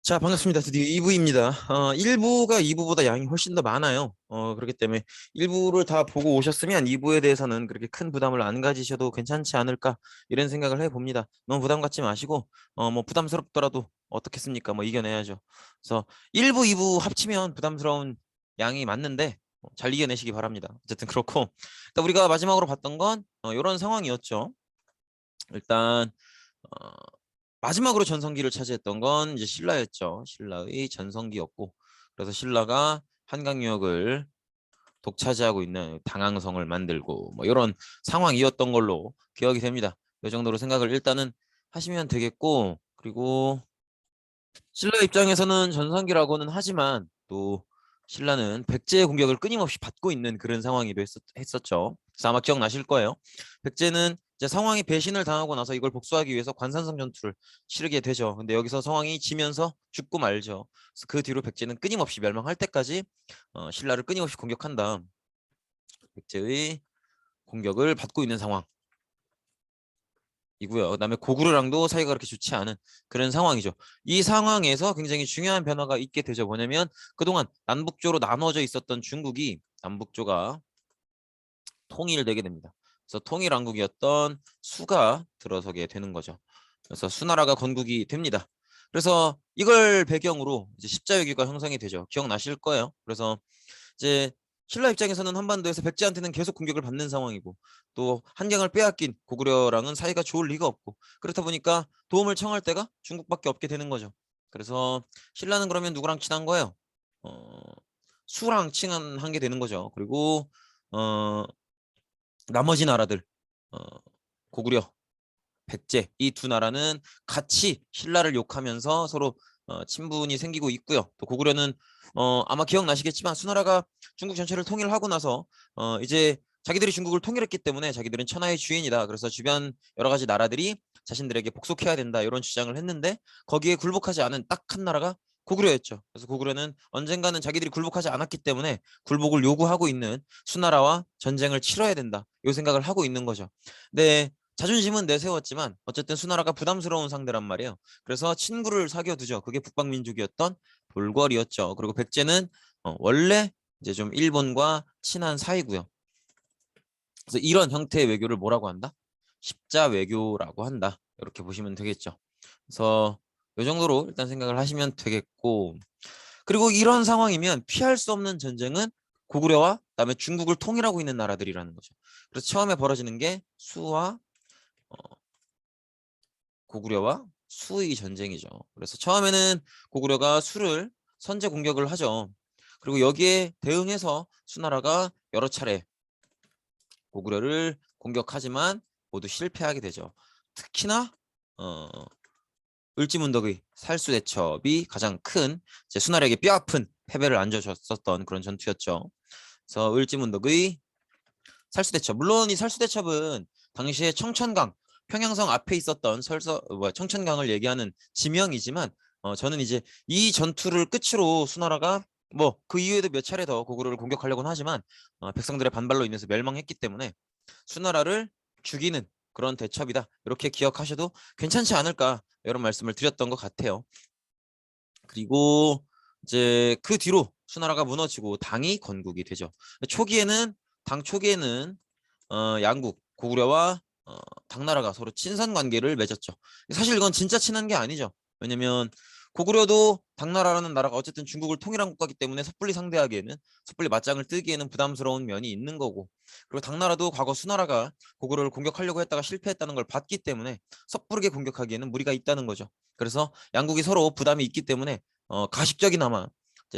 자, 반갑습니다. 드디어 2부입니다. 1부가 2부보다 양이 훨씬 더 많아요. 그렇기 때문에 1부를 다 보고 오셨으면 2부에 대해서는 그렇게 큰 부담을 안 가지셔도 괜찮지 않을까 이런 생각을 해봅니다. 너무 부담 갖지 마시고 뭐 부담스럽더라도 어떻겠습니까? 뭐 이겨내야죠. 그래서 1부, 2부 합치면 부담스러운 양이 맞는데 잘 이겨내시기 바랍니다. 어쨌든 그렇고 일단 우리가 마지막으로 봤던 건 이런 상황이었죠. 일단 어, 마지막으로 전성기를 차지했던 건 이제 신라였죠. 신라의 전성기였고, 그래서 신라가 한강유역을 독차지하고 있는 당항성을 만들고 뭐 이런 상황이었던 걸로 기억이 됩니다. 이 정도로 생각을 일단은 하시면 되겠고, 그리고 신라 입장에서는 전성기라고는 하지만 또 신라는 백제의 공격을 끊임없이 받고 있는 그런 상황이기도 했었죠. 그래서 아마 기억나실 거예요. 백제는 이제 상황이 배신을 당하고 나서 이걸 복수하기 위해서 관산성 전투를 치르게 되죠. 근데 여기서 상황이 지면서 죽고 말죠. 그래서 그 뒤로 백제는 끊임없이 멸망할 때까지 신라를 끊임없이 공격한다. 백제의 공격을 받고 있는 상황. 이고요. 그다음에 고구려랑도 사이가 그렇게 좋지 않은 그런 상황이죠. 이 상황에서 굉장히 중요한 변화가 있게 되죠. 뭐냐면 그동안 남북조로 나눠져 있었던 중국이 남북조가 통일되게 됩니다. 그래서 통일왕국이었던 수가 들어서게 되는 거죠. 그래서 수나라가 건국이 됩니다. 그래서 이걸 배경으로 이제 십자외교가 형성이 되죠. 기억나실 거예요. 그래서 이제 신라 입장에서는 한반도에서 백제한테는 계속 공격을 받는 상황이고 또 한강을 빼앗긴 고구려랑은 사이가 좋을 리가 없고 그렇다 보니까 도움을 청할 때가 중국밖에 없게 되는 거죠. 그래서 신라는 그러면 누구랑 친한 거예요? 어, 수랑 친한 게 되는 거죠. 그리고 어, 나머지 나라들 어, 고구려, 백제 이 두 나라는 같이 신라를 욕하면서 서로 친분이 생기고 있고요. 또 고구려는 아마 기억나시겠지만 수나라가 중국 전체를 통일하고 나서 이제 자기들이 중국을 통일했기 때문에 자기들은 천하의 주인이다. 그래서 주변 여러 가지 나라들이 자신들에게 복속해야 된다. 이런 주장을 했는데 거기에 굴복하지 않은 딱 한 나라가 고구려였죠. 그래서 고구려는 언젠가는 자기들이 굴복하지 않았기 때문에 굴복을 요구하고 있는 수나라와 전쟁을 치러야 된다. 이 생각을 하고 있는 거죠. 네, 자존심은 내세웠지만 어쨌든 수나라가 부담스러운 상대란 말이에요. 그래서 친구를 사귀어두죠. 그게 북방민족이었던 볼궐이었죠. 그리고 백제는 원래 이제 좀 일본과 친한 사이고요. 그래서 이런 형태의 외교를 뭐라고 한다? 십자 외교라고 한다. 이렇게 보시면 되겠죠. 그래서 이 정도로 일단 생각을 하시면 되겠고, 그리고 이런 상황이면 피할 수 없는 전쟁은 고구려와 그다음에 중국을 통일하고 있는 나라들이라는 거죠. 그래서 처음에 벌어지는 게 수와 어, 고구려와 수의 전쟁이죠. 그래서 처음에는 고구려가 수를 선제 공격을 하죠. 그리고 여기에 대응해서 수나라가 여러 차례 고구려를 공격하지만 모두 실패하게 되죠. 특히나 어, 을지문덕의 살수대첩이 가장 큰 이제 수나라에게 뼈아픈 패배를 안겨줬었던 그런 전투였죠. 그래서 을지문덕의 살수대첩. 물론 이 살수대첩은 당시에 청천강, 평양성 앞에 있었던 청천강을 얘기하는 지명이지만 저는 이제 이 전투를 끝으로 수나라가 뭐 그 이후에도 몇 차례 더 고구려를 공격하려고는 하지만 백성들의 반발로 인해서 멸망했기 때문에 수나라를 죽이는 그런 대첩이다. 이렇게 기억하셔도 괜찮지 않을까 이런 말씀을 드렸던 것 같아요. 그리고 이제 그 뒤로 수나라가 무너지고 당이 건국이 되죠. 초기에는 당 초기에는 양국 고구려와 당나라가 서로 친선 관계를 맺었죠. 사실 이건 진짜 친한 게 아니죠. 왜냐면 고구려도 당나라라는 나라가 어쨌든 중국을 통일한 국가이기 때문에 섣불리 상대하기에는 섣불리 맞짱을 뜨기에는 부담스러운 면이 있는 거고, 그리고 당나라도 과거 수나라가 고구려를 공격하려고 했다가 실패했다는 걸 봤기 때문에 섣부르게 공격하기에는 무리가 있다는 거죠. 그래서 양국이 서로 부담이 있기 때문에 가식적이나마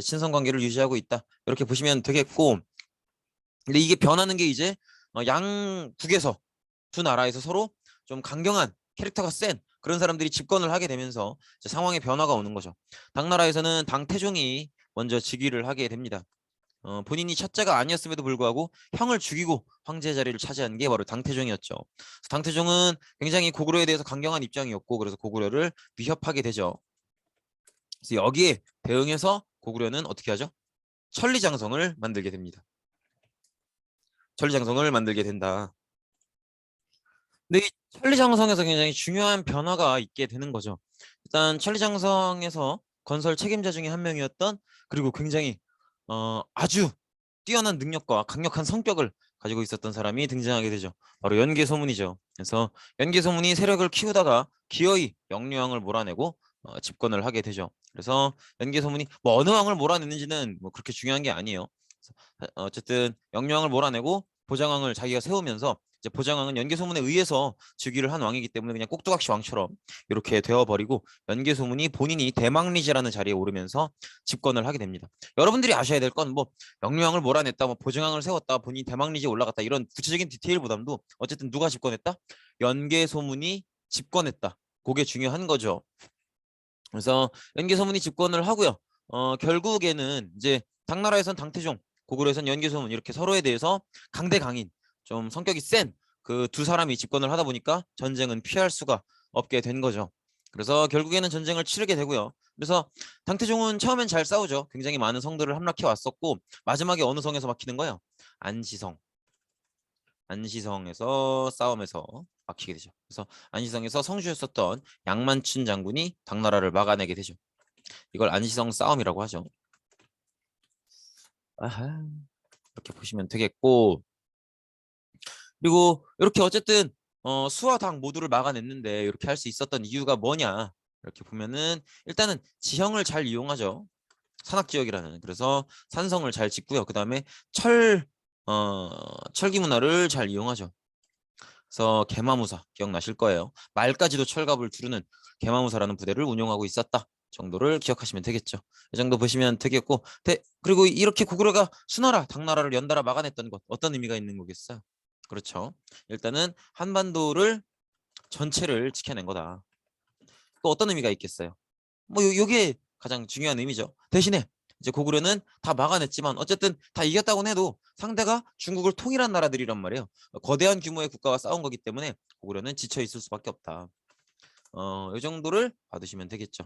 친선 관계를 유지하고 있다. 이렇게 보시면 되겠고, 근데 이게 변하는 게 이제 양국에서 두 나라에서 서로 좀 강경한 캐릭터가 센 그런 사람들이 집권을 하게 되면서 이제 상황의 변화가 오는 거죠. 당나라에서는 당태종이 먼저 즉위를 하게 됩니다. 본인이 첫째가 아니었음에도 불구하고 형을 죽이고 황제 자리를 차지한 게 바로 당태종이었죠. 당태종은 굉장히 고구려에 대해서 강경한 입장이었고 그래서 고구려를 위협하게 되죠. 그래서 여기에 대응해서 고구려는 어떻게 하죠? 천리장성을 만들게 됩니다. 천리장성을 만들게 된다. 근데 이 천리장성에서 굉장히 중요한 변화가 있게 되는 거죠. 일단 천리장성에서 건설 책임자 중에 한 명이었던, 그리고 굉장히 아주 뛰어난 능력과 강력한 성격을 가지고 있었던 사람이 등장하게 되죠. 바로 연개소문이죠. 그래서 연개소문이 세력을 키우다가 기어이 영유왕을 몰아내고 집권을 하게 되죠. 그래서 연개소문이 뭐 어느 왕을 몰아냈는지는 뭐 그렇게 중요한 게 아니에요. 어쨌든 영유왕을 몰아내고 보장왕을 자기가 세우면서, 이제 보장왕은 연개소문에 의해서 즉위를 한 왕이기 때문에 그냥 꼭두각시 왕처럼 이렇게 되어버리고, 연개소문이 본인이 대망리제라는 자리에 오르면서 집권을 하게 됩니다. 여러분들이 아셔야 될 건 뭐 영유왕을 몰아냈다, 뭐 보증왕을 세웠다, 본인이 대망리제에 올라갔다, 이런 구체적인 디테일보다도 어쨌든 누가 집권했다? 연개소문이 집권했다. 그게 중요한 거죠. 그래서 연개소문이 집권을 하고요. 결국에는 이제 당나라에선 당태종, 고구려에선 연개소문, 이렇게 서로에 대해서 강대강인, 좀 성격이 센 그 두 사람이 집권을 하다 보니까 전쟁은 피할 수가 없게 된 거죠. 그래서 결국에는 전쟁을 치르게 되고요. 그래서 당태종은 처음엔 잘 싸우죠. 굉장히 많은 성들을 함락해 왔었고, 마지막에 어느 성에서 막히는 거예요? 안시성. 안시성에서 싸움에서 막히게 되죠. 그래서 안시성에서 성주였었던 양만춘 장군이 당나라를 막아내게 되죠. 이걸 안시성 싸움이라고 하죠. 아하, 이렇게 보시면 되겠고, 그리고 이렇게 어쨌든 수와 당 모두를 막아냈는데 이렇게 할 수 있었던 이유가 뭐냐, 이렇게 보면은 일단은 지형을 잘 이용하죠. 산악지역이라는. 그래서 산성을 잘 짓고요. 그 다음에 철기 문화를 잘 이용하죠. 그래서 개마무사 기억나실 거예요. 말까지도 철갑을 두르는 개마무사라는 부대를 운용하고 있었다 정도를 기억하시면 되겠죠. 이 정도 보시면 되겠고, 그리고 이렇게 고구려가 수나라, 당나라를 연달아 막아냈던 것, 어떤 의미가 있는 거겠어요? 그렇죠. 일단은 한반도를 전체를 지켜낸 거다. 또 어떤 의미가 있겠어요? 뭐 요게 가장 중요한 의미죠. 대신에 이제 고구려는 다 막아냈지만 어쨌든 다 이겼다고는 해도 상대가 중국을 통일한 나라들이란 말이에요. 거대한 규모의 국가와 싸운 거기 때문에 고구려는 지쳐 있을 수밖에 없다. 이 정도를 받으시면 되겠죠.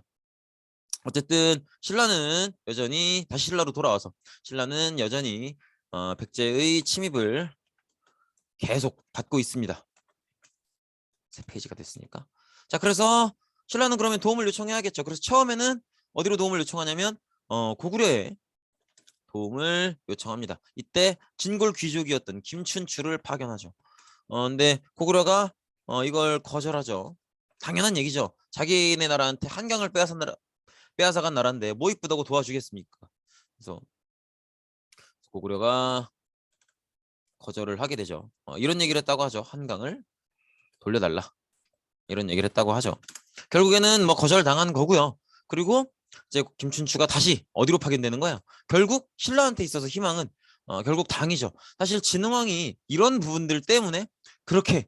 어쨌든 신라는 여전히, 다시 신라로 돌아와서 신라는 여전히 백제의 침입을 계속 받고 있습니다. 세 페이지가 됐으니까. 자, 그래서 신라는 그러면 도움을 요청해야겠죠. 그래서 처음에는 어디로 도움을 요청하냐면 고구려에 도움을 요청합니다. 이때 진골 귀족이었던 김춘추를 파견하죠. 근데 고구려가 이걸 거절하죠. 당연한 얘기죠. 자기네 나라한테 한강을 빼앗아간 나라인데 뭐 이쁘다고 도와주겠습니까? 그래서 고구려가 거절을 하게 되죠. 이런 얘기를 했다고 하죠. 한강을 돌려달라, 이런 얘기를 했다고 하죠. 결국에는 뭐 거절당한 거고요. 그리고 이제 김춘추가 다시 어디로 파견되는 거야? 결국 신라한테 있어서 희망은 결국 당이죠. 사실 진흥왕이 이런 부분들 때문에 그렇게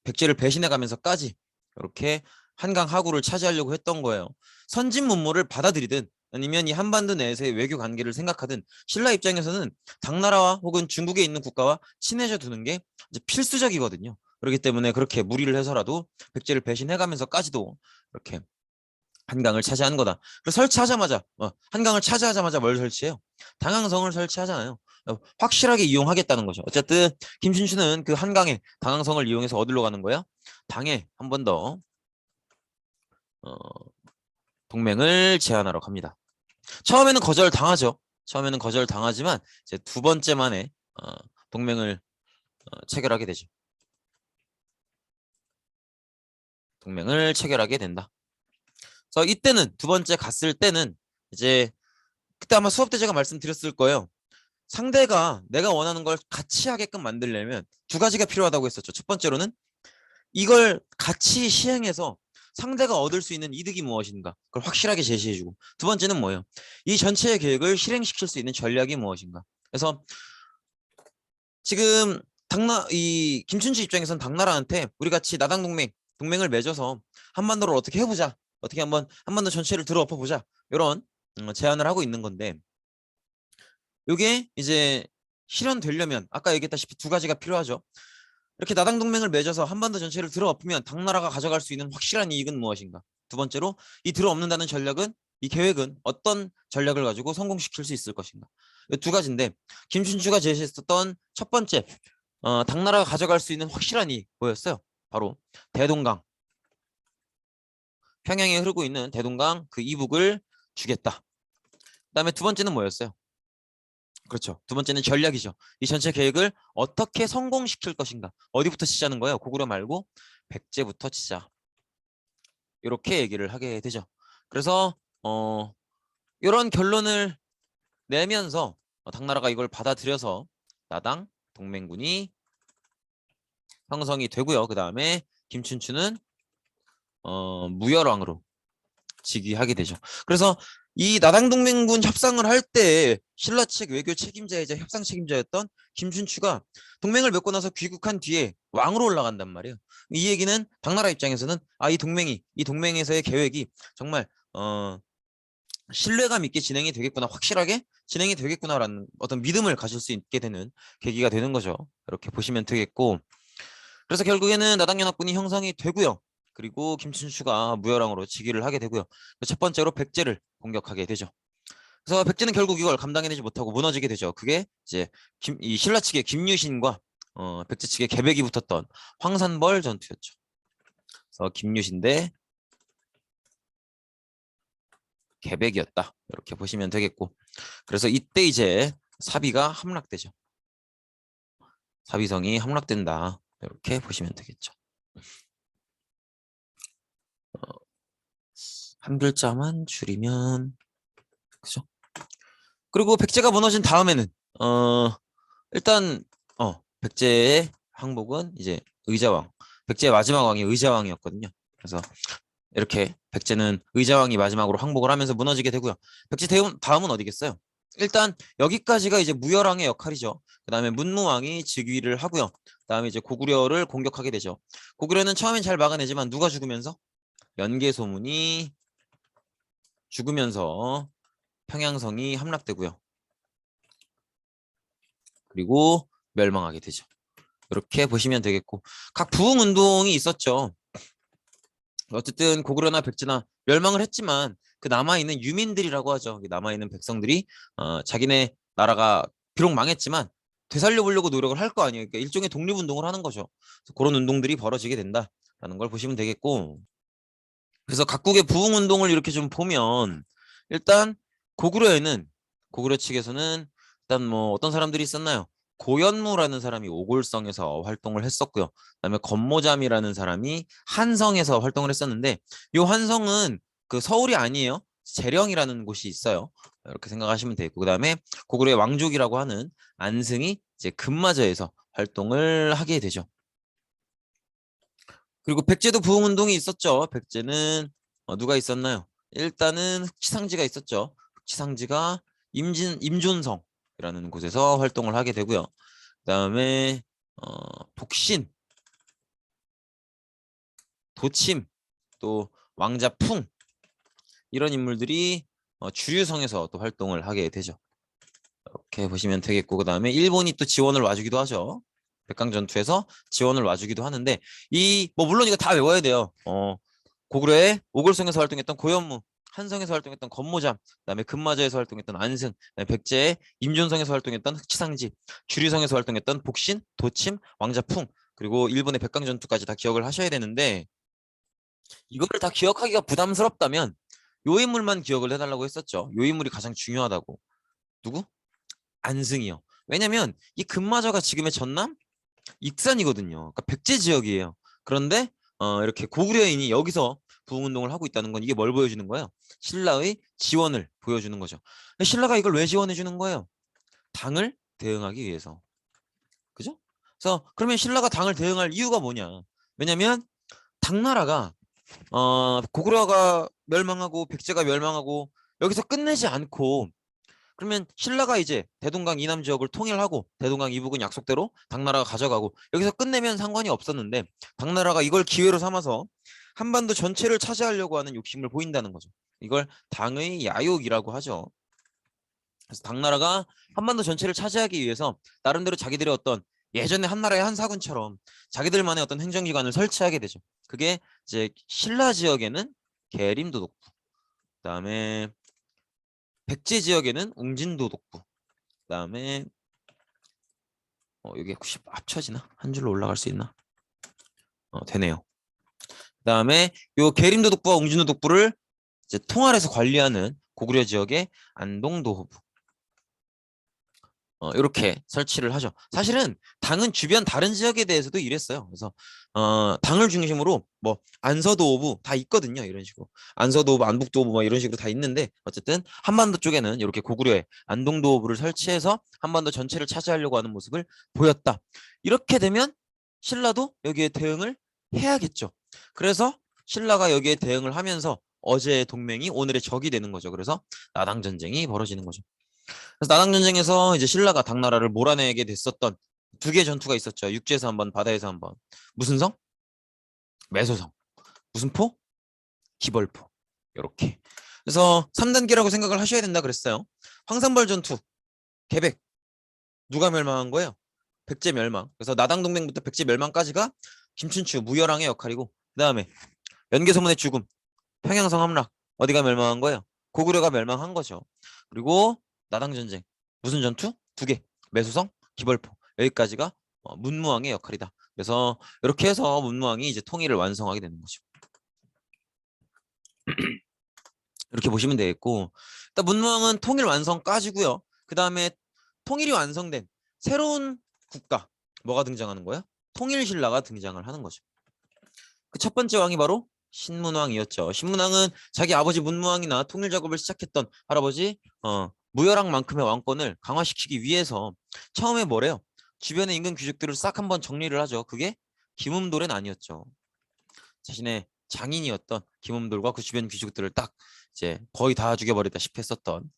백제를 배신해 가면서까지 이렇게 한강 하구를 차지하려고 했던 거예요. 선진문물을 받아들이든 아니면 이 한반도 내에서의 외교 관계를 생각하든 신라 입장에서는 당나라와 혹은 중국에 있는 국가와 친해져 두는 게 이제 필수적이거든요. 그렇기 때문에 그렇게 무리를 해서라도 백제를 배신해가면서까지도 이렇게 한강을 차지한 거다. 그래서 설치하자마자 한강을 차지하자마자 뭘 설치해요? 당항성을 설치하잖아요. 확실하게 이용하겠다는 거죠. 어쨌든 김춘추는 그 한강에 당항성을 이용해서 어디로 가는 거야? 당에 한 번 더 동맹을 제안하러 갑니다. 처음에는 거절당하죠. 처음에는 거절당하지만 이제 두 번째 만에 동맹을 체결하게 되죠. 동맹을 체결하게 된다. 그래서 이때는, 두 번째 갔을 때는 이제 그때 아마 수업 때 제가 말씀드렸을 거예요. 상대가 내가 원하는 걸 같이 하게끔 만들려면 두 가지가 필요하다고 했었죠. 첫 번째로는 이걸 같이 시행해서 상대가 얻을 수 있는 이득이 무엇인가, 그걸 확실하게 제시해주고, 두 번째는 뭐예요? 이 전체의 계획을 실행시킬 수 있는 전략이 무엇인가. 그래서 지금 이 김춘추 입장에서는 당나라한테 우리 같이 나당 동맹을 맺어서 한반도를 어떻게 해보자, 어떻게 한반도 전체를 들어엎어 보자, 이런 제안을 하고 있는 건데, 이게 이제 실현되려면 아까 얘기했다시피 두 가지가 필요하죠. 이렇게 나당 동맹을 맺어서 한반도 전체를 들어엎으면 당나라가 가져갈 수 있는 확실한 이익은 무엇인가? 두 번째로 이 들어엎는다는 전략은, 이 계획은 어떤 전략을 가지고 성공시킬 수 있을 것인가? 이 두 가지인데, 김춘추가 제시했었던 첫 번째 당나라가 가져갈 수 있는 확실한 이익 뭐였어요? 바로 대동강. 평양에 흐르고 있는 대동강 그 이북을 주겠다. 그다음에 두 번째는 뭐였어요? 그렇죠. 두 번째는 전략이죠. 이 전체 계획을 어떻게 성공시킬 것인가. 어디부터 치자는 거예요? 고구려 말고 백제부터 치자. 이렇게 얘기를 하게 되죠. 그래서 이런 결론을 내면서 당나라가 이걸 받아들여서 나당 동맹군이 형성이 되고요. 그 다음에 김춘추는 무열왕으로 즉위하게 되죠. 그래서 이 나당 동맹군 협상을 할 때 신라 측 외교 책임자이자 협상 책임자였던 김춘추가 동맹을 맺고 나서 귀국한 뒤에 왕으로 올라간단 말이에요. 이 얘기는 당나라 입장에서는 이 동맹에서의 계획이 정말 신뢰감 있게 진행이 되겠구나, 확실하게 진행이 되겠구나라는 어떤 믿음을 가질 수 있게 되는 계기가 되는 거죠. 이렇게 보시면 되겠고, 그래서 결국에는 나당연합군이 형성이 되고요. 그리고 김춘추가 무열왕으로 즉위를 하게 되고요. 첫 번째로 백제를 공격하게 되죠. 그래서 백제는 결국 이걸 감당해내지 못하고 무너지게 되죠. 그게 이제 이 신라 측의 김유신과 백제 측의 계백이 붙었던 황산벌 전투였죠. 그래서 김유신 대 계백이었다. 이렇게 보시면 되겠고, 그래서 이때 이제 사비가 함락되죠. 사비성이 함락된다. 이렇게 보시면 되겠죠. 한 글자만 줄이면 그죠? 그리고 백제가 무너진 다음에는 일단 백제의 항복은 이제 의자왕. 백제의 마지막 왕이 의자왕이었거든요. 그래서 이렇게 백제는 의자왕이 마지막으로 항복을 하면서 무너지게 되고요. 백제 다음은 어디겠어요? 일단 여기까지가 이제 무열왕의 역할이죠. 그다음에 문무왕이 즉위를 하고요. 그다음에 이제 고구려를 공격하게 되죠. 고구려는 처음엔 잘 막아내지만 누가 죽으면서 연개소문이 죽으면서 평양성이 함락되고요. 그리고 멸망하게 되죠. 이렇게 보시면 되겠고, 각 부흥운동이 있었죠. 어쨌든 고구려나 백제나 멸망을 했지만 그 남아있는 유민들이라고 하죠. 남아있는 백성들이 자기네 나라가 비록 망했지만 되살려보려고 노력을 할 거 아니에요. 그러니까 일종의 독립운동을 하는 거죠. 그런 운동들이 벌어지게 된다라는 걸 보시면 되겠고, 그래서 각국의 부흥운동을 이렇게 좀 보면 일단 고구려 측에서는 일단 뭐 어떤 사람들이 있었나요? 고연무라는 사람이 오골성에서 활동을 했었고요. 그다음에 건모잠이라는 사람이 한성에서 활동을 했었는데, 이 한성은 그 서울이 아니에요. 재령이라는 곳이 있어요. 이렇게 생각하시면 되고, 그다음에 고구려의 왕족이라고 하는 안승이 이제 금마저에서 활동을 하게 되죠. 그리고 백제도 부흥운동이 있었죠. 백제는 누가 있었나요? 일단은 흑치상지가 있었죠. 흑치상지가 임존성이라는 곳에서 활동을 하게 되고요. 그다음에 독신, 도침, 또 왕자풍, 이런 인물들이 주류성에서 또 활동을 하게 되죠. 이렇게 보시면 되겠고, 그다음에 일본이 또 지원을 와주기도 하죠. 백강전투에서 지원을 와주기도 하는데, 뭐 물론 이거 다 외워야 돼요. 고구려의 오골성에서 활동했던 고연무, 한성에서 활동했던 건모잠, 그다음에 금마저에서 활동했던 안승, 그다음에 백제의 임존성에서 활동했던 흑치상지, 주류성에서 활동했던 복신, 도침, 왕자풍, 그리고 일본의 백강전투까지 다 기억을 하셔야 되는데, 이거를 다 기억하기가 부담스럽다면 요 인물만 기억을 해달라고 했었죠. 요 인물이 가장 중요하다고. 누구? 안승이요. 왜냐면 이 금마저가 지금의 전남 익산이거든요. 그러니까 백제 지역이에요. 그런데 이렇게 고구려인이 여기서 부흥운동을 하고 있다는 건 이게 뭘 보여주는 거예요? 신라의 지원을 보여주는 거죠. 신라가 이걸 왜 지원해 주는 거예요? 당을 대응하기 위해서. 그죠? 그래서 그러면 신라가 당을 대응할 이유가 뭐냐? 왜냐면 당나라가 고구려가 멸망하고 백제가 멸망하고 여기서 끝내지 않고, 그러면 신라가 이제 대동강 이남 지역을 통일하고 대동강 이북은 약속대로 당나라가 가져가고 여기서 끝내면 상관이 없었는데, 당나라가 이걸 기회로 삼아서 한반도 전체를 차지하려고 하는 욕심을 보인다는 거죠. 이걸 당의 야욕이라고 하죠. 그래서 당나라가 한반도 전체를 차지하기 위해서 나름대로 자기들의 어떤 예전에 한나라의 한사군처럼 자기들만의 어떤 행정기관을 설치하게 되죠. 그게 이제 신라 지역에는 계림도독부, 그다음에 백제 지역에는 웅진도독부, 그다음에 여기 혹시 합쳐지나? 한 줄로 올라갈 수 있나? 되네요. 그다음에 요 계림도독부와 웅진도독부를 이제 통할해서 관리하는 고구려 지역의 안동도호부. 이렇게 설치를 하죠. 사실은 당은 주변 다른 지역에 대해서도 이랬어요. 그래서 당을 중심으로 뭐 안서도호부 다 있거든요. 이런 식으로 안서도호부, 안북도호부 뭐 이런 식으로 다 있는데 어쨌든 한반도 쪽에는 이렇게 고구려에 안동도호부를 설치해서 한반도 전체를 차지하려고 하는 모습을 보였다. 이렇게 되면 신라도 여기에 대응을 해야겠죠. 그래서 신라가 여기에 대응을 하면서 어제의 동맹이 오늘의 적이 되는 거죠. 그래서 나당 전쟁이 벌어지는 거죠. 그래서 나당 전쟁에서 이제 신라가 당나라를 몰아내게 됐었던 두 개의 전투가 있었죠. 육지에서 한 번, 바다에서 한 번. 무슨 성? 매소성. 무슨 포? 기벌포. 이렇게. 그래서 3단계라고 생각을 하셔야 된다 그랬어요. 황산벌 전투, 개백. 누가 멸망한 거예요? 백제 멸망. 그래서 나당 동맹부터 백제 멸망까지가 김춘추 무열왕의 역할이고, 그다음에 연개소문의 죽음, 평양성 함락. 어디가 멸망한 거예요? 고구려가 멸망한 거죠. 그리고 나당 전쟁. 무슨 전투? 두 개. 매수성, 기벌포. 여기까지가 문무왕의 역할이다. 그래서 이렇게 해서 문무왕이 이제 통일을 완성하게 되는 거죠. 이렇게 보시면 되겠고, 일단 문무왕은 통일 완성까지고요. 그 다음에 통일이 완성된 새로운 국가 뭐가 등장하는 거예요? 통일신라가 등장을 하는 거죠. 그 첫 번째 왕이 바로 신문왕이었죠. 신문왕은 자기 아버지 문무왕이나 통일 작업을 시작했던 할아버지 무열왕만큼의 왕권을 강화시키기 위해서 처음에 뭐래요? 주변의 인근 귀족들을 싹 한번 정리를 하죠. 그게 김음돌은 아니었죠. 자신의 장인이었던 김음돌과 그 주변 귀족들을 딱 이제 거의 다 죽여버리다시피 했었던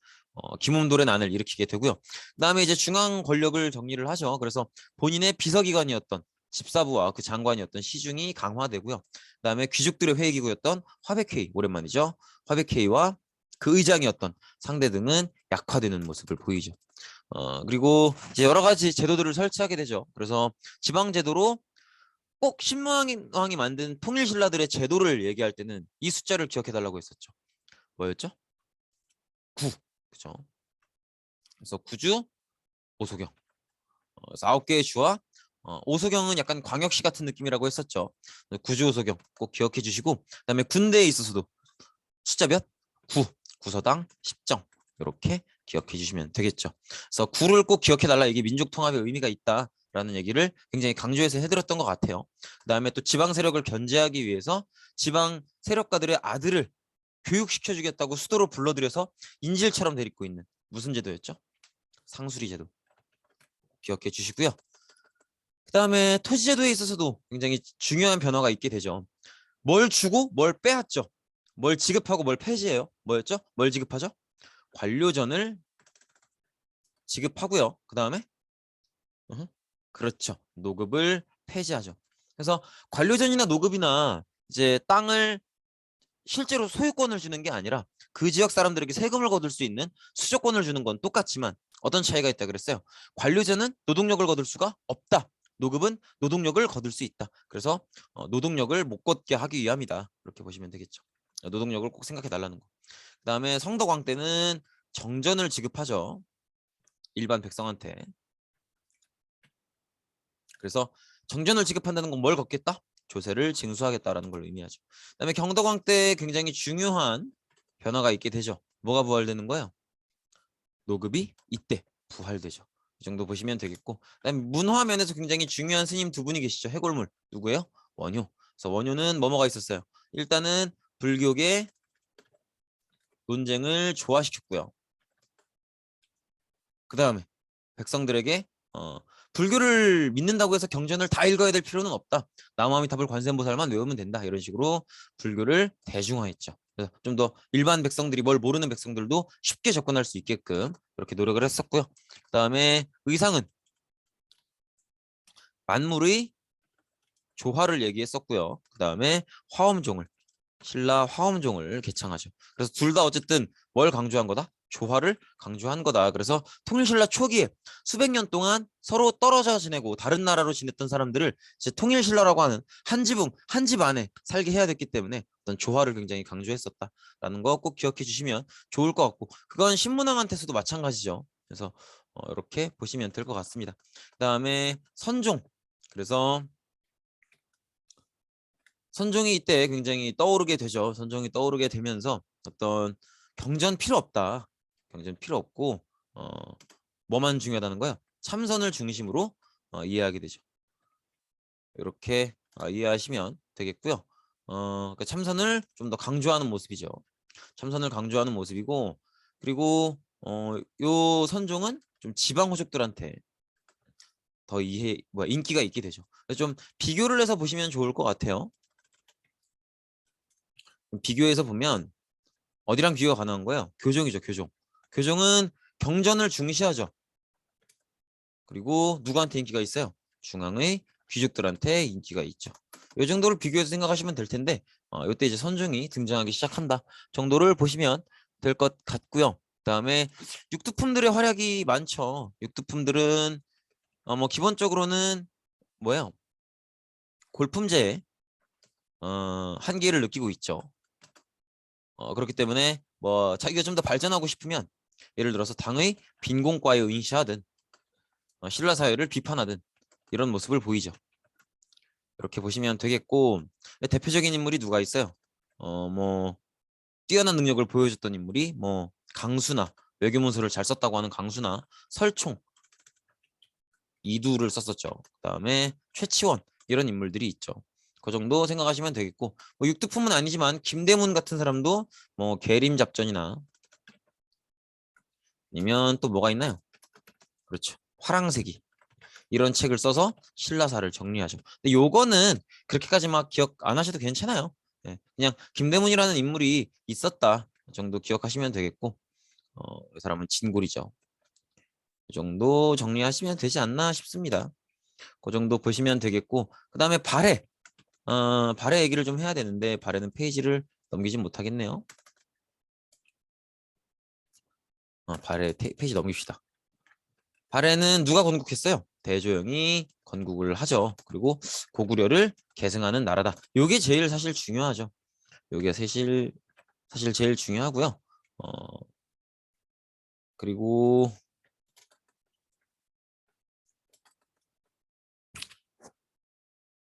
김음돌의 난을 일으키게 되고요. 그다음에 이제 중앙 권력을 정리를 하죠. 그래서 본인의 비서기관이었던 집사부와 그 장관이었던 시중이 강화되고요. 그다음에 귀족들의 회의기구였던 화백회의, 오랜만이죠. 화백회의와 그 의장이었던 상대 등은 약화되는 모습을 보이죠. 그리고 이제 여러 가지 제도들을 설치하게 되죠. 그래서 지방제도로 꼭 신무왕이 만든 통일신라들의 제도를 얘기할 때는 이 숫자를 기억해달라고 했었죠. 뭐였죠? 9. 그죠? 그래서 구주, 오소경. 그래서 9개의 주와 오소경은 약간 광역시 같은 느낌이라고 했었죠. 구주, 오소경 꼭 기억해 주시고, 그다음에 군대에 있어서도 숫자 몇? 9. 구서당 10정. 이렇게 기억해 주시면 되겠죠. 그래서 9를 꼭 기억해 달라. 이게 민족 통합의 의미가 있다라는 얘기를 굉장히 강조해서 해드렸던 것 같아요. 그다음에 또 지방 세력을 견제하기 위해서 지방 세력가들의 아들을 교육시켜 주겠다고 수도로 불러들여서 인질처럼 데리고 있는 무슨 제도였죠? 상수리 제도. 기억해 주시고요. 그다음에 토지 제도에 있어서도 굉장히 중요한 변화가 있게 되죠. 뭘 주고 뭘 빼앗죠. 뭘 지급하고 뭘 폐지해요. 뭐였죠? 뭘 지급하죠? 관료전을 지급하고요. 그 다음에 그렇죠. 노급을 폐지하죠. 그래서 관료전이나 노급이나 이제 땅을 실제로 소유권을 주는 게 아니라 그 지역 사람들에게 세금을 거둘 수 있는 수조권을 주는 건 똑같지만 어떤 차이가 있다 그랬어요. 관료전은 노동력을 거둘 수가 없다. 노급은 노동력을 거둘 수 있다. 그래서 노동력을 못 걷게 하기 위함이다. 이렇게 보시면 되겠죠. 노동력을 꼭 생각해 달라는 거. 그다음에 성덕왕 때는 정전을 지급하죠. 일반 백성한테. 그래서 정전을 지급한다는 건 뭘 걷겠다? 조세를 징수하겠다라는 걸 의미하죠. 그다음에 경덕왕 때 굉장히 중요한 변화가 있게 되죠. 뭐가 부활되는 거예요? 노급이 이때 부활되죠. 이 정도 보시면 되겠고, 그다음에 문화 면에서 굉장히 중요한 스님 두 분이 계시죠. 해골물 누구예요? 원효. 그래서 원효는 뭐가 있었어요? 일단은 불교계 논쟁을 조화시켰고요. 그 다음에 백성들에게 불교를 믿는다고 해서 경전을 다 읽어야 될 필요는 없다. 남아미타불 관세음보살만 외우면 된다. 이런 식으로 불교를 대중화했죠. 그래서 좀 더 일반 백성들이 뭘 모르는 백성들도 쉽게 접근할 수 있게끔 그렇게 노력을 했었고요. 그 다음에 의상은 만물의 조화를 얘기했었고요. 그 다음에 화엄종을 신라 화엄종을 개창하죠. 그래서 둘 다 어쨌든 뭘 강조한 거다? 조화를 강조한 거다. 그래서 통일신라 초기에 수백 년 동안 서로 떨어져 지내고 다른 나라로 지냈던 사람들을 이제 통일신라라고 하는 한 지붕, 한 집 안에 살게 해야 됐기 때문에 어떤 조화를 굉장히 강조했었다라는 거 꼭 기억해 주시면 좋을 것 같고, 그건 신문왕한테서도 마찬가지죠. 그래서 이렇게 보시면 될 것 같습니다. 그 다음에 선종. 그래서 선종이 이때 굉장히 떠오르게 되죠. 선종이 떠오르게 되면서 어떤 경전 필요 없다. 경전 필요 없고 뭐만 중요하다는 거야? 참선을 중심으로 이해하게 되죠. 이렇게 이해하시면 되겠고요. 그러니까 참선을 좀 더 강조하는 모습이죠. 참선을 강조하는 모습이고, 그리고 요 선종은 좀 지방 호족들한테 더 인기가 있게 되죠. 그래서 좀 비교를 해서 보시면 좋을 것 같아요. 비교해서 보면 어디랑 비교가 가능한 거예요? 교종이죠, 교종. 교종은 경전을 중시하죠. 그리고 누구한테 인기가 있어요? 중앙의 귀족들한테 인기가 있죠. 이 정도를 비교해서 생각하시면 될 텐데 이때 이제 선종이 등장하기 시작한다 정도를 보시면 될 것 같고요. 그다음에 육두품들의 활약이 많죠. 육두품들은 뭐 기본적으로는 뭐예요? 골품제의 한계를 느끼고 있죠. 그렇기 때문에 뭐 자기가 좀 더 발전하고 싶으면 예를 들어서 당의 빈공과에 응시하든 신라 사회를 비판하든 이런 모습을 보이죠. 이렇게 보시면 되겠고, 대표적인 인물이 누가 있어요? 뭐 뛰어난 능력을 보여줬던 인물이 뭐 강수나 외교문서를 잘 썼다고 하는 강수나 설총, 이두를 썼었죠. 그다음에 최치원 이런 인물들이 있죠. 그 정도 생각하시면 되겠고, 뭐 육두품은 아니지만 김대문 같은 사람도 뭐 계림잡전이나 아니면 또 뭐가 있나요? 그렇죠. 화랑세기 이런 책을 써서 신라사를 정리하죠. 근데 요거는 그렇게까지 막 기억 안 하셔도 괜찮아요. 예, 그냥 김대문이라는 인물이 있었다 정도 기억하시면 되겠고, 이 사람은 진골이죠. 이 정도 정리하시면 되지 않나 싶습니다. 그 정도 보시면 되겠고, 그 다음에 발해. 발해 얘기를 좀 해야 되는데 발해는 페이지를 넘기진 못하겠네요. 발해 페이지 넘깁시다. 발해는 누가 건국했어요? 대조영이 건국을 하죠. 그리고 고구려를 계승하는 나라다. 요게 제일 사실 중요하죠. 요게 사실 제일 중요하고요. 그리고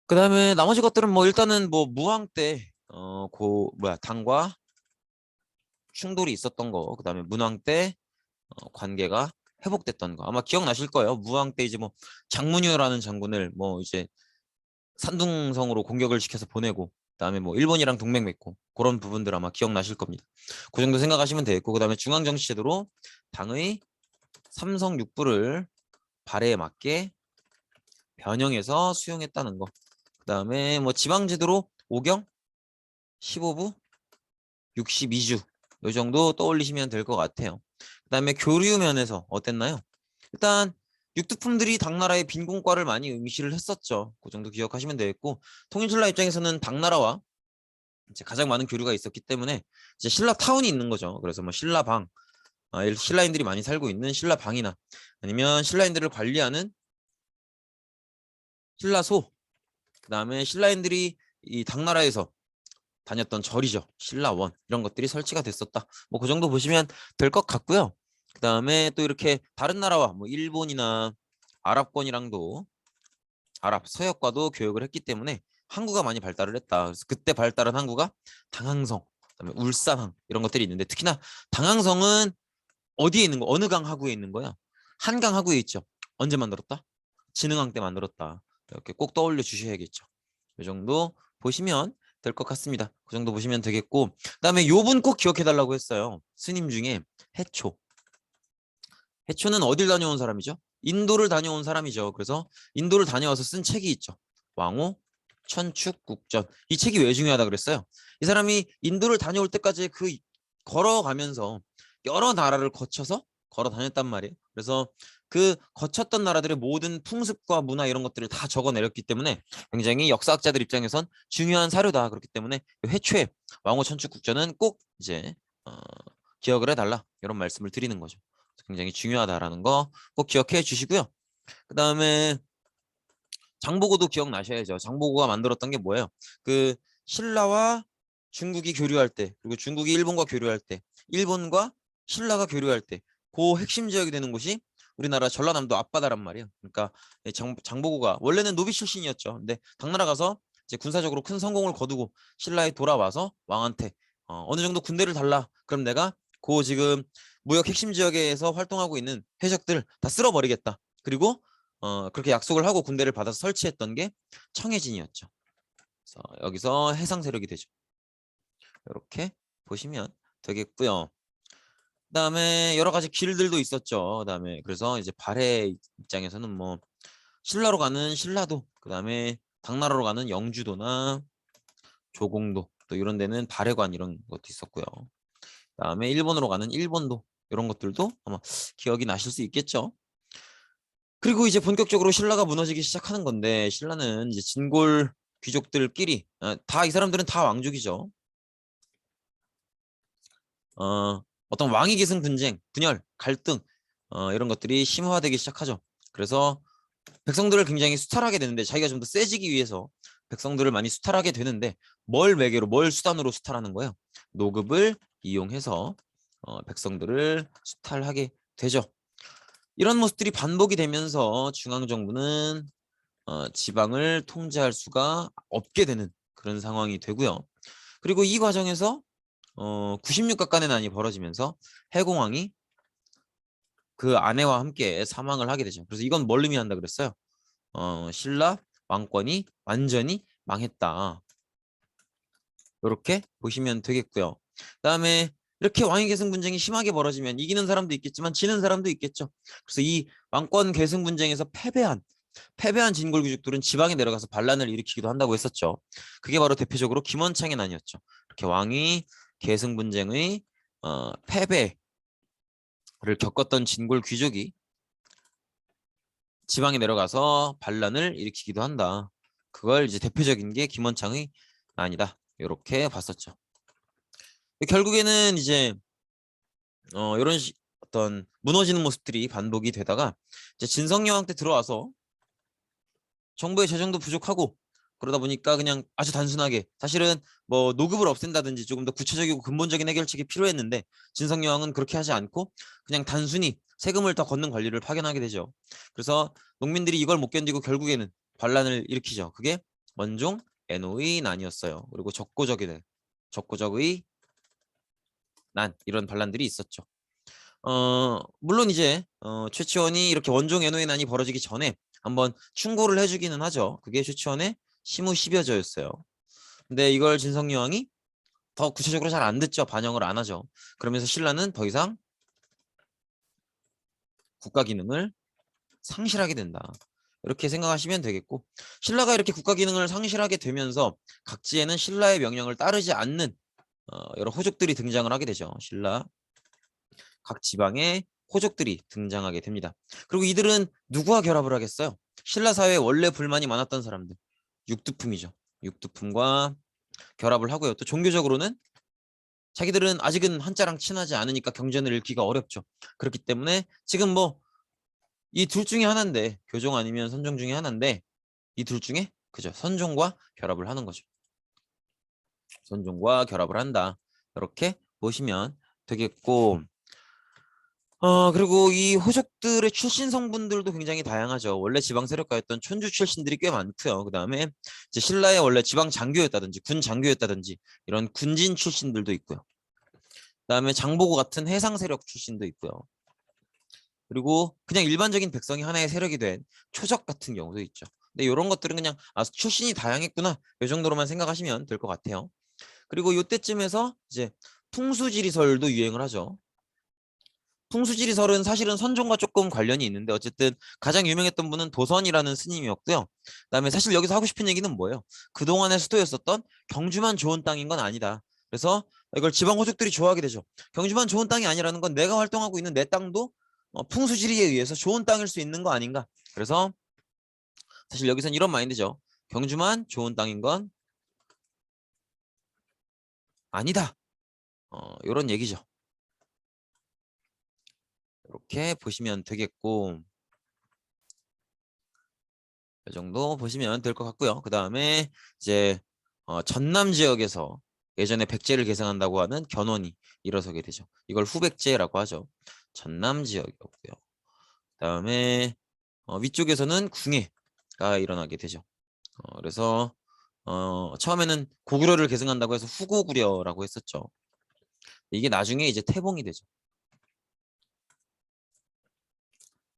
그 다음에 나머지 것들은 뭐 일단은 뭐 무왕 때 당과 충돌이 있었던 거, 그 다음에 문왕 때 관계가 회복됐던 거 아마 기억나실 거예요. 무왕 때 이제 뭐 장문유라는 장군을 뭐 이제 산둥성으로 공격을 시켜서 보내고, 그다음에 뭐 일본이랑 동맹 맺고 그런 부분들 아마 기억나실 겁니다. 그 정도 생각하시면 되겠고, 그다음에 중앙정치제도로 당의 삼성 육부를 발해에 맞게 변형해서 수용했다는 거. 그다음에 뭐 지방제도로 5경 15부 62주 이 정도 떠올리시면 될 것 같아요. 그다음에 교류 면에서 어땠나요? 일단 육두품들이 당나라의 빈공과를 많이 응시를 했었죠. 그 정도 기억하시면 되겠고, 통일신라 입장에서는 당나라와 이제 가장 많은 교류가 있었기 때문에 이제 신라 타운이 있는 거죠. 그래서 뭐 신라방, 신라인들이 많이 살고 있는 신라방이나 아니면 신라인들을 관리하는 신라소, 그다음에 신라인들이 이 당나라에서 다녔던 절이죠. 신라원 이런 것들이 설치가 됐었다. 뭐 그 정도 보시면 될 것 같고요. 그다음에 또 이렇게 다른 나라와 뭐 일본이나 아랍권이랑도 아랍 서역과도 교역을 했기 때문에 항구가 많이 발달을 했다. 그래서 그때 발달한 항구가 당항성, 그다음에 울산항 이런 것들이 있는데, 특히나 당항성은 어디에 있는 거? 어느 강 하구에 있는 거야? 한강 하구에 있죠. 언제 만들었다? 진흥왕 때 만들었다. 이렇게 꼭 떠올려 주셔야겠죠. 이 정도 보시면 될 것 같습니다. 그 정도 보시면 되겠고, 그다음에 요분 꼭 기억해 달라고 했어요. 스님 중에 해초. 해초는 어딜 다녀온 사람이죠? 인도를 다녀온 사람이죠. 그래서 인도를 다녀와서 쓴 책이 있죠. 왕호 천축국전. 이 책이 왜 중요하다 그랬어요? 이 사람이 인도를 다녀올 때까지 그 걸어가면서 여러 나라를 거쳐서 걸어 다녔단 말이에요. 그래서 그 거쳤던 나라들의 모든 풍습과 문화 이런 것들을 다 적어내렸기 때문에 굉장히 역사학자들 입장에선 중요한 사료다. 그렇기 때문에 회초의 왕호 천축국전은 꼭 이제 기억을 해달라 이런 말씀을 드리는 거죠. 굉장히 중요하다라는 거 꼭 기억해 주시고요. 그 다음에 장보고도 기억나셔야죠. 장보고가 만들었던 게 뭐예요? 그 신라와 중국이 교류할 때, 그리고 중국이 일본과 교류할 때, 일본과 신라가 교류할 때, 그 핵심 지역이 되는 곳이 우리나라 전라남도 앞바다란 말이에요. 그러니까 장보고가 원래는 노비 출신이었죠. 근데 당나라 가서 이제 군사적으로 큰 성공을 거두고 신라에 돌아와서 왕한테 어느 정도 군대를 달라. 그럼 내가 그 지금 무역 핵심 지역에서 활동하고 있는 해적들 다 쓸어버리겠다. 그리고 그렇게 약속을 하고 군대를 받아서 설치했던 게 청해진이었죠. 그래서 여기서 해상 세력이 되죠. 이렇게 보시면 되겠고요. 그다음에 여러 가지 길들도 있었죠. 그다음에 그래서 이제 발해 입장에서는 뭐 신라로 가는 신라도, 그다음에 당나라로 가는 영주도나 조공도, 또 이런 데는 발해관 이런 것도 있었고요. 그다음에 일본으로 가는 일본도, 이런 것들도 아마 기억이 나실 수 있겠죠. 그리고 이제 본격적으로 신라가 무너지기 시작하는 건데, 신라는 이제 진골 귀족들끼리 다 이 사람들은 다 왕족이죠. 어떤 왕위 계승 분쟁, 분열, 갈등 이런 것들이 심화되기 시작하죠. 그래서 백성들을 굉장히 수탈하게 되는데, 자기가 좀 더 세지기 위해서 백성들을 많이 수탈하게 되는데, 뭘 매개로, 뭘 수단으로 수탈하는 거예요? 노급을 이용해서 백성들을 수탈하게 되죠. 이런 모습들이 반복이 되면서 중앙정부는 지방을 통제할 수가 없게 되는 그런 상황이 되고요. 그리고 이 과정에서 96각간의 난이 벌어지면서 해공왕이 그 아내와 함께 사망을 하게 되죠. 그래서 이건 뭘 의미한다 그랬어요? 신라 왕권이 완전히 망했다. 이렇게 보시면 되겠고요. 그다음에 이렇게 왕위 계승 분쟁이 심하게 벌어지면 이기는 사람도 있겠지만 지는 사람도 있겠죠. 그래서 이 왕권 계승 분쟁에서 패배한 진골 귀족들은 지방에 내려가서 반란을 일으키기도 한다고 했었죠. 그게 바로 대표적으로 김원창의 난이었죠. 이렇게 왕위 계승 분쟁의 패배를 겪었던 진골 귀족이 지방에 내려가서 반란을 일으키기도 한다. 그걸 이제 대표적인 게 김원창의 난이다. 이렇게 봤었죠. 결국에는 이제 이런 어떤 무너지는 모습들이 반복이 되다가 이제 진성여왕 때 들어와서 정부의 재정도 부족하고 그러다 보니까 그냥 아주 단순하게, 사실은 뭐 노급을 없앤다든지 조금 더 구체적이고 근본적인 해결책이 필요했는데 진성여왕은 그렇게 하지 않고 그냥 단순히 세금을 더 걷는 관리를 파견하게 되죠. 그래서 농민들이 이걸 못 견디고 결국에는 반란을 일으키죠. 그게 원종 애노의 난이었어요. 그리고 적고적의 난, 이런 반란들이 있었죠. 물론 이제 최치원이 이렇게 원종 애노의 난이 벌어지기 전에 한번 충고를 해주기는 하죠. 그게 최치원의 시무 10여조였어요. 근데 이걸 진성여왕이 더 구체적으로 잘 안 듣죠. 반영을 안 하죠. 그러면서 신라는 더 이상 국가 기능을 상실하게 된다. 이렇게 생각하시면 되겠고, 신라가 이렇게 국가 기능을 상실하게 되면서 각지에는 신라의 명령을 따르지 않는 여러 호족들이 등장을 하게 되죠. 신라 각 지방에 호족들이 등장하게 됩니다. 그리고 이들은 누구와 결합을 하겠어요? 신라 사회에 원래 불만이 많았던 사람들, 육두품이죠. 육두품과 결합을 하고요. 또 종교적으로는 자기들은 아직은 한자랑 친하지 않으니까 경전을 읽기가 어렵죠. 그렇기 때문에 지금 뭐 이 둘 중에 하나인데, 교종 아니면 선종 중에 하나인데, 이 둘 중에 그죠, 선종과 결합을 하는 거죠. 선종과 결합을 한다. 이렇게 보시면 되겠고, 그리고 이 호족들의 출신 성분들도 굉장히 다양하죠. 원래 지방 세력가였던 촌주 출신들이 꽤 많고요. 그 다음에 이제 신라의 원래 지방 장교였다든지 군 장교였다든지 이런 군진 출신들도 있고요. 그 다음에 장보고 같은 해상 세력 출신도 있고요. 그리고 그냥 일반적인 백성이 하나의 세력이 된 초적 같은 경우도 있죠. 근데 이런 것들은 그냥 출신이 다양했구나, 이 정도로만 생각하시면 될 것 같아요. 그리고 이때쯤에서 이제 풍수지리설도 유행을 하죠. 풍수지리설은 사실은 선종과 조금 관련이 있는데, 어쨌든 가장 유명했던 분은 도선이라는 스님이었고요. 그다음에 사실 여기서 하고 싶은 얘기는 뭐예요? 그동안의 수도였었던 경주만 좋은 땅인 건 아니다. 그래서 이걸 지방 호족들이 좋아하게 되죠. 경주만 좋은 땅이 아니라는 건 내가 활동하고 있는 내 땅도 풍수지리에 의해서 좋은 땅일 수 있는 거 아닌가. 그래서 사실 여기선 이런 마인드죠. 경주만 좋은 땅인 건 아니다. 이런 얘기죠. 이렇게 보시면 되겠고, 이 정도 보시면 될 것 같고요. 그 다음에 이제 전남 지역에서 예전에 백제를 계승한다고 하는 견훤이 일어서게 되죠. 이걸 후백제라고 하죠. 전남 지역이었고요. 그 다음에 위쪽에서는 궁예가 일어나게 되죠. 그래서 처음에는 고구려를 계승한다고 해서 후고구려라고 했었죠. 이게 나중에 이제 태봉이 되죠.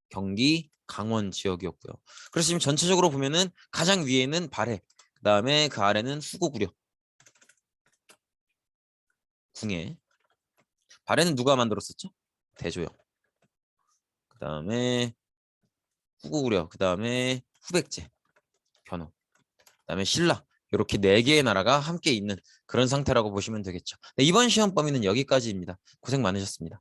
경기 강원 지역이었고요. 그래서 지금 전체적으로 보면은 가장 위에는 발해, 그다음에 그 아래는 후고구려. 궁예. 발해는 누가 만들었었죠? 대조영. 그다음에 후고구려, 그다음에 후백제, 변호, 그다음에 신라. 이렇게 4개의 나라가 함께 있는 그런 상태라고 보시면 되겠죠. 네, 이번 시험 범위는 여기까지입니다. 고생 많으셨습니다.